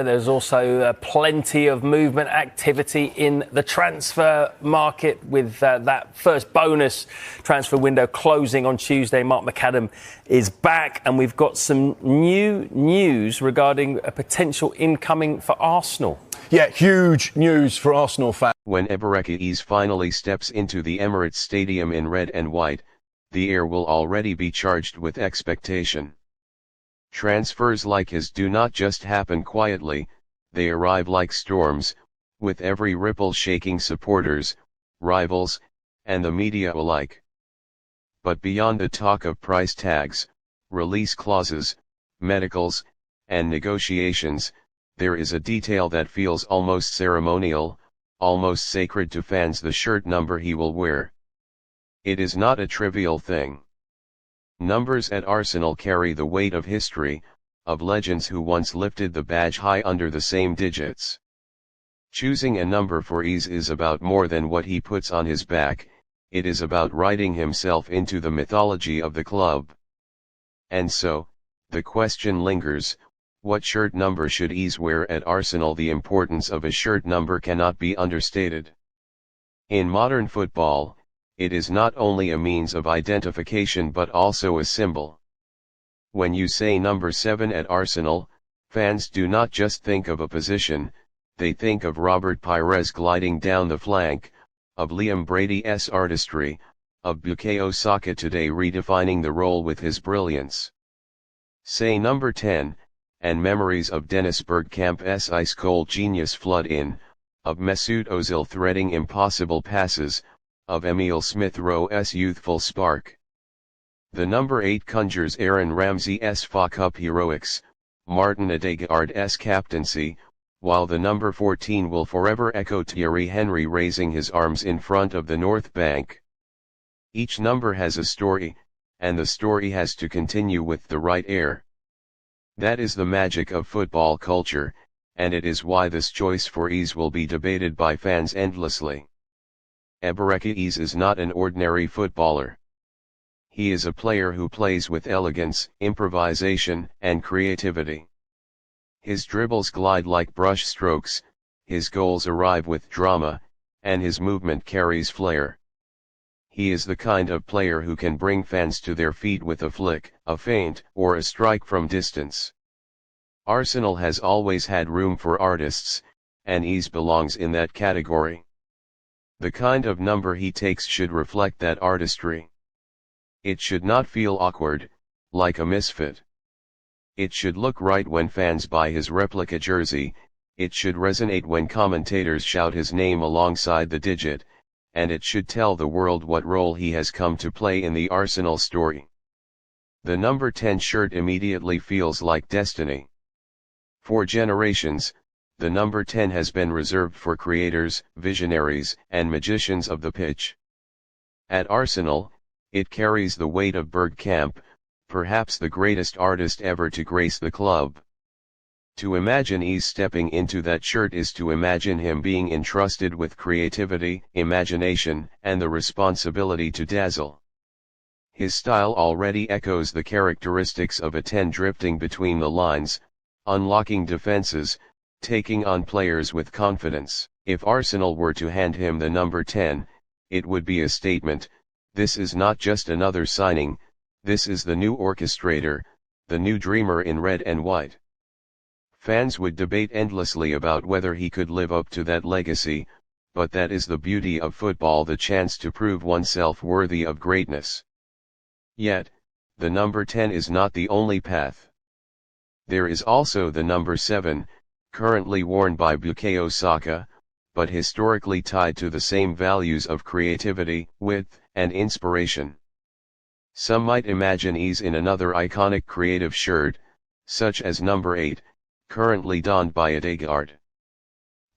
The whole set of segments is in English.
There's also plenty of movement activity in the transfer market with that first bonus transfer window closing on Tuesday. Mark McAdam is back, and we've got some new news regarding a potential incoming for Arsenal. Yeah, huge news for Arsenal fans. When Eberechi Eze finally steps into the Emirates Stadium in red and white, the air will already be charged with expectation. Transfers like his do not just happen quietly, they arrive like storms, with every ripple shaking supporters, rivals, and the media alike. But beyond the talk of price tags, release clauses, medicals, and negotiations, there is a detail that feels almost ceremonial, almost sacred to fans: the shirt number he will wear. It is not a trivial thing. Numbers at Arsenal carry the weight of history, of legends who once lifted the badge high under the same digits. Choosing a number for Eze is about more than what he puts on his back, it is about writing himself into the mythology of the club. And so, the question lingers, what shirt number should Eze wear at Arsenal? The importance of a shirt number cannot be understated. In modern football, it is not only a means of identification but also a symbol. When you say number 7 at Arsenal, fans do not just think of a position, they think of Robert Pirès gliding down the flank, of Liam Brady's artistry, of Bukayo Saka today redefining the role with his brilliance. Say number 10, and memories of Dennis Bergkamp's ice-cold genius flood in, of Mesut Özil threading impossible passes, of Emile Smith-Rowe's youthful spark. The number 8 conjures Aaron Ramsey's FA Cup heroics, Martin Odegaard's captaincy, while the number 14 will forever echo Thierry Henry raising his arms in front of the North Bank. Each number has a story, and the story has to continue with the right air. That is the magic of football culture, and it is why this choice for Eze will be debated by fans endlessly. Eberechi Eze is not an ordinary footballer. He is a player who plays with elegance, improvisation, and creativity. His dribbles glide like brush strokes, his goals arrive with drama, and his movement carries flair. He is the kind of player who can bring fans to their feet with a flick, a feint, or a strike from distance. Arsenal has always had room for artists, and Eze belongs in that category. The kind of number he takes should reflect that artistry. It should not feel awkward, like a misfit. It should look right when fans buy his replica jersey, it should resonate when commentators shout his name alongside the digit, and it should tell the world what role he has come to play in the Arsenal story. The number 10 shirt immediately feels like destiny. For generations, the number 10 has been reserved for creators, visionaries, and magicians of the pitch. At Arsenal, it carries the weight of Bergkamp, perhaps the greatest artist ever to grace the club. To imagine Eze stepping into that shirt is to imagine him being entrusted with creativity, imagination, and the responsibility to dazzle. His style already echoes the characteristics of a 10, drifting between the lines, unlocking defenses, taking on players with confidence. If Arsenal were to hand him the number 10, it would be a statement: this is not just another signing, this is the new orchestrator, the new dreamer in red and white. Fans would debate endlessly about whether he could live up to that legacy, but that is the beauty of football, the chance to prove oneself worthy of greatness. Yet, the number 10 is not the only path. There is also the number 7, currently worn by Bukayo Saka, but historically tied to the same values of creativity, wit, and inspiration. Some might imagine Eze in another iconic creative shirt, such as number 8, currently donned by Odegaard.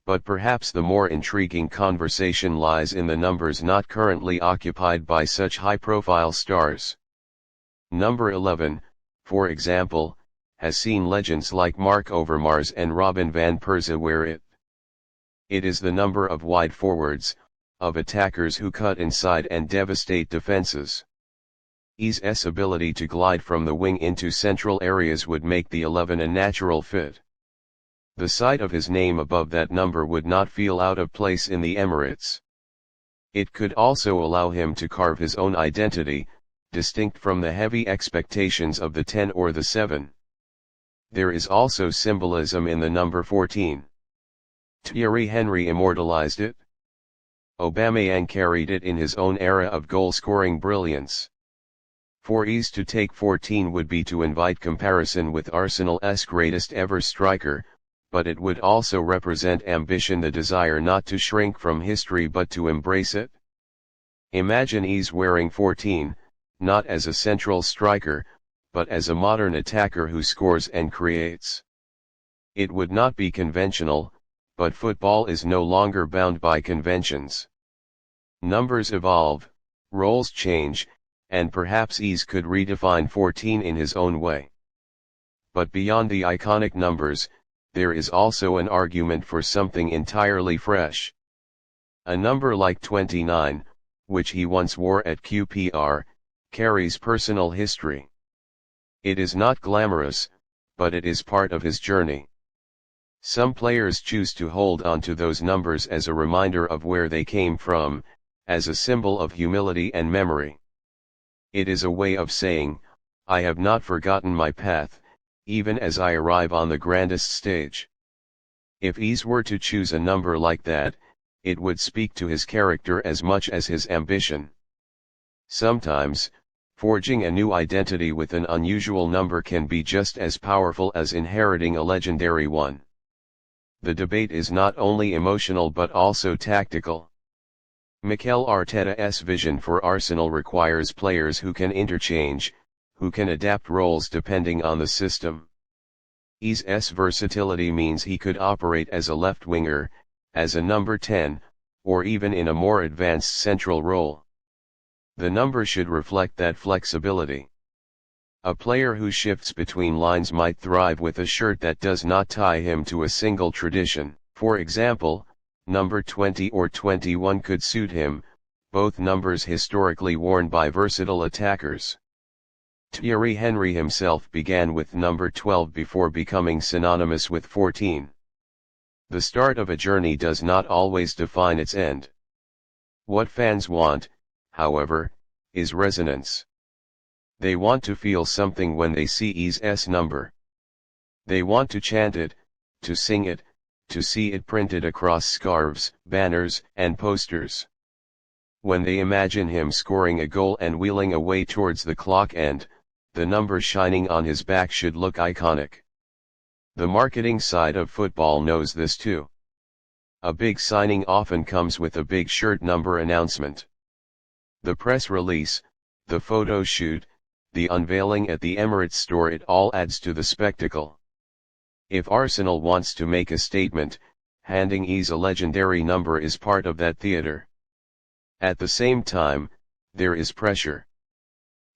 But perhaps the more intriguing conversation lies in the numbers not currently occupied by such high-profile stars. Number 11, for example, has seen legends like Marc Overmars and Robin van Persie wear it. It is the number of wide forwards, of attackers who cut inside and devastate defenses. Eze's ability to glide from the wing into central areas would make the 11 a natural fit. The sight of his name above that number would not feel out of place in the Emirates. It could also allow him to carve his own identity, distinct from the heavy expectations of the 10 or the 7. There is also symbolism in the number 14. Thierry Henry immortalized it. Aubameyang carried it in his own era of goal-scoring brilliance. For Eze to take 14 would be to invite comparison with Arsenal's greatest ever striker, but it would also represent ambition, the desire not to shrink from history but to embrace it. Imagine Eze wearing 14, not as a central striker, but as a modern attacker who scores and creates. It would not be conventional, but football is no longer bound by conventions. Numbers evolve, roles change, and perhaps Eze could redefine 14 in his own way. But beyond the iconic numbers, there is also an argument for something entirely fresh. A number like 29, which he once wore at QPR, carries personal history. It is not glamorous, but it is part of his journey. Some players choose to hold on to those numbers as a reminder of where they came from, as a symbol of humility and memory. It is a way of saying, I have not forgotten my path, even as I arrive on the grandest stage. If Eze were to choose a number like that, it would speak to his character as much as his ambition. Sometimes, forging a new identity with an unusual number can be just as powerful as inheriting a legendary one. The debate is not only emotional but also tactical. Mikel Arteta's vision for Arsenal requires players who can interchange, who can adapt roles depending on the system. Eze's versatility means he could operate as a left winger, as a number 10, or even in a more advanced central role. The number should reflect that flexibility. A player who shifts between lines might thrive with a shirt that does not tie him to a single tradition. For example, number 20 or 21 could suit him, both numbers historically worn by versatile attackers. Thierry Henry himself began with number 12 before becoming synonymous with 14. The start of a journey does not always define its end. What fans want, however, is resonance. They want to feel something when they see Eze's number. They want to chant it, to sing it, to see it printed across scarves, banners, and posters. When they imagine him scoring a goal and wheeling away towards the clock end, the number shining on his back should look iconic. The marketing side of football knows this too. A big signing often comes with a big shirt number announcement. The press release, the photo shoot, the unveiling at the Emirates store, it all adds to the spectacle. If Arsenal wants to make a statement, handing Eze a legendary number is part of that theater. At the same time, there is pressure.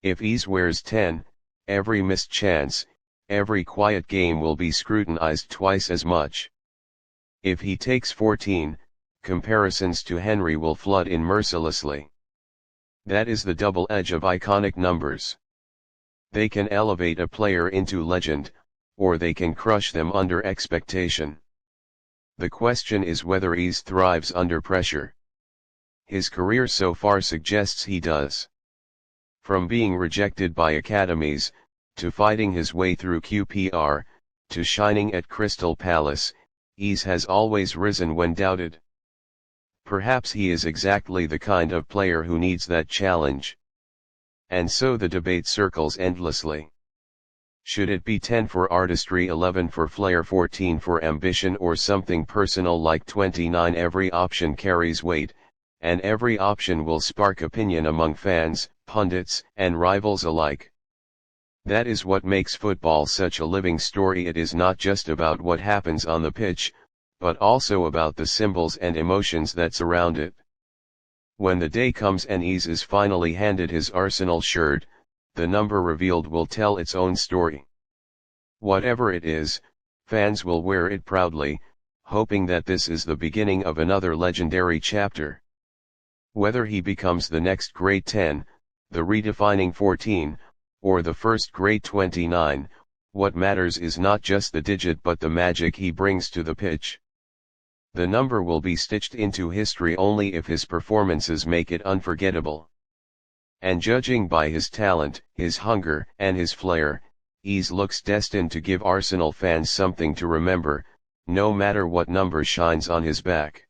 If Eze wears 10, every missed chance, every quiet game will be scrutinized twice as much. If he takes 14, comparisons to Henry will flood in mercilessly. That is the double edge of iconic numbers. They can elevate a player into legend, or they can crush them under expectation. The question is whether Eze thrives under pressure. His career so far suggests he does. From being rejected by academies, to fighting his way through QPR, to shining at Crystal Palace, Eze has always risen when doubted. Perhaps he is exactly the kind of player who needs that challenge. And so the debate circles endlessly. Should it be 10 for artistry, 11 for flair, 14 for ambition, or something personal like 29? Every option carries weight, and every option will spark opinion among fans, pundits, and rivals alike. That is what makes football such a living story. It is not just about what happens on the pitch, but also about the symbols and emotions that surround it. When the day comes and Eze is finally handed his Arsenal shirt, the number revealed will tell its own story. Whatever it is, fans will wear it proudly, hoping that this is the beginning of another legendary chapter. Whether he becomes the next great 10, the redefining 14, or the first great 29, What matters is not just the digit but the magic he brings to the pitch. The number will be stitched into history only if his performances make it unforgettable. And judging by his talent, his hunger, and his flair, Eze looks destined to give Arsenal fans something to remember, no matter what number shines on his back.